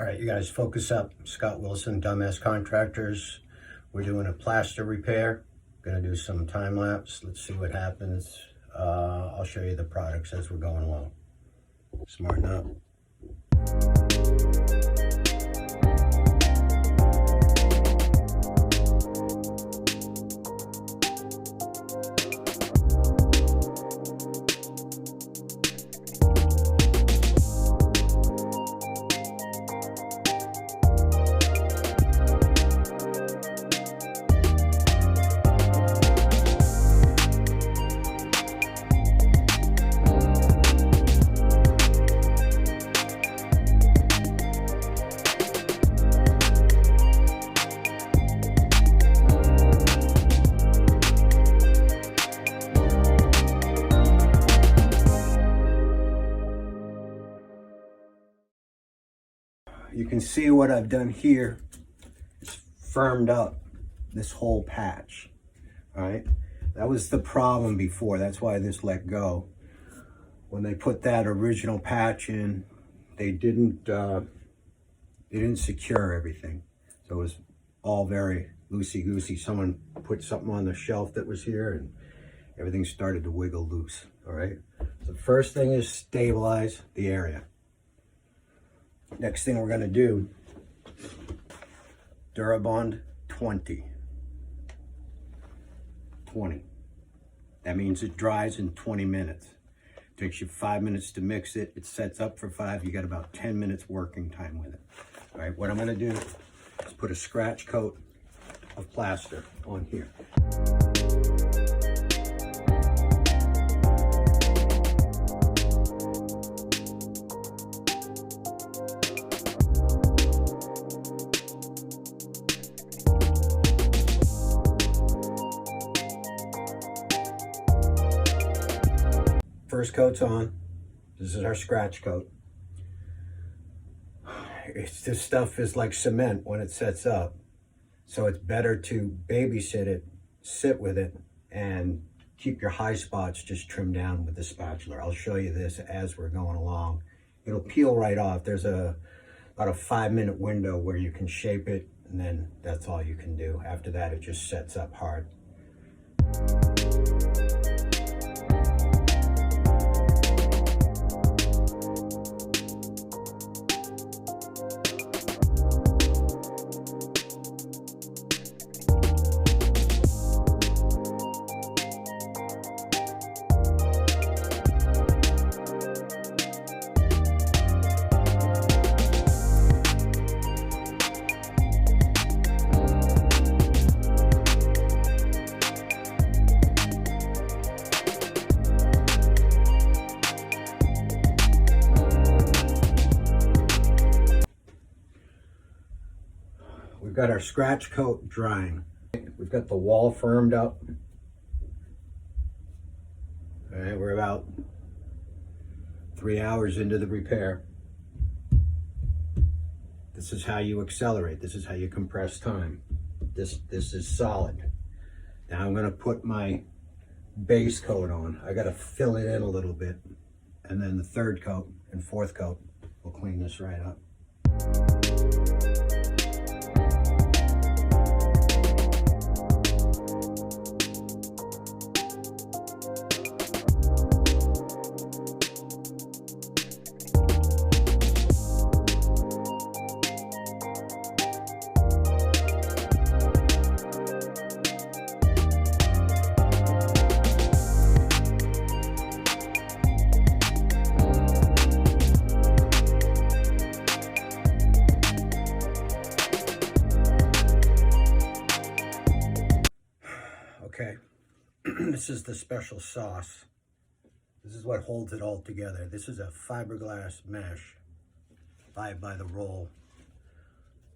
All right, you guys focus up. Scott Wilson, Dumbass Contractors. We're doing a plaster repair. Gonna do some time lapse. Let's see what happens. I'll show you the products as we're going along. Smarten up. You can see what I've done here is firmed up this whole patch. All right, that was the problem before. That's why this let go. When they put that original patch in, they didn't secure everything, so it was all very loosey-goosey. Someone put something on the shelf that was here, and everything started to wiggle loose. All right. So the first thing is stabilize the area. Next thing we're going to do, Durabond 20. That means it dries in 20 minutes. It takes you 5 minutes to mix it. It sets up for 5. You got about 10 minutes working time with it. All right, what I'm going to do is put a scratch coat of plaster on here. First coat's on. This is our scratch coat. This stuff is like cement when it sets up. So it's better to babysit it, sit with it, and keep your high spots just trimmed down with the spatula. I'll show you this as we're going along. It'll peel right off. There's about a 5-minute window where you can shape it, and then that's all you can do. After that, it just sets up hard. We've got our scratch coat drying. We've got the wall firmed up. All right, we're about 3 hours into the repair. This is how you accelerate. This is how you compress time. This is solid. Now I'm gonna put my base coat on. I gotta fill it in a little bit. And then the third coat and fourth coat will clean this right up. Okay, this is the special sauce. This is what holds it all together. This is a fiberglass mesh, by the roll.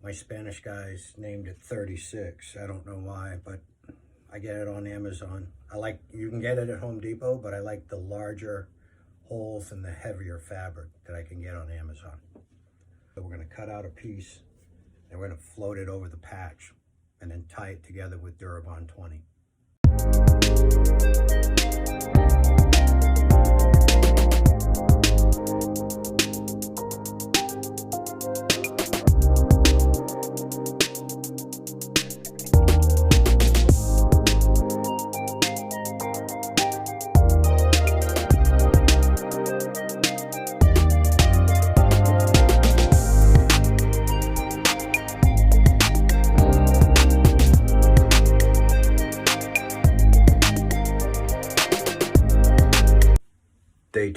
My Spanish guys named it 36. I don't know why, but I get it on Amazon. You can get it at Home Depot, but I like the larger holes and the heavier fabric that I can get on Amazon. So we're gonna cut out a piece and we're gonna float it over the patch and then tie it together with Durabond 20.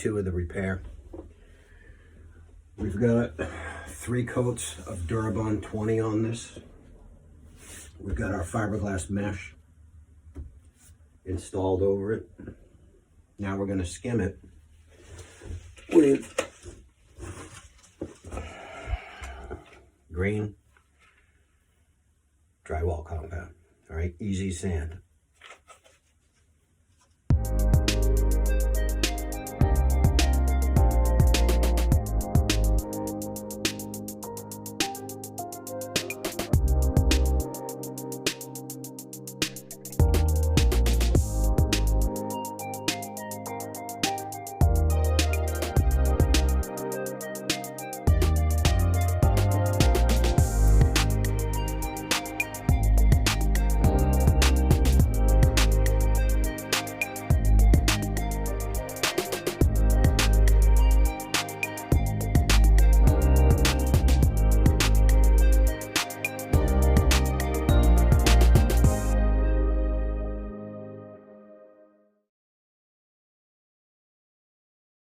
2 of the repair. We've got 3 coats of Durabond 20 on this. We've got our fiberglass mesh installed over it. Now we're going to skim it with green drywall compound. All right, easy sand.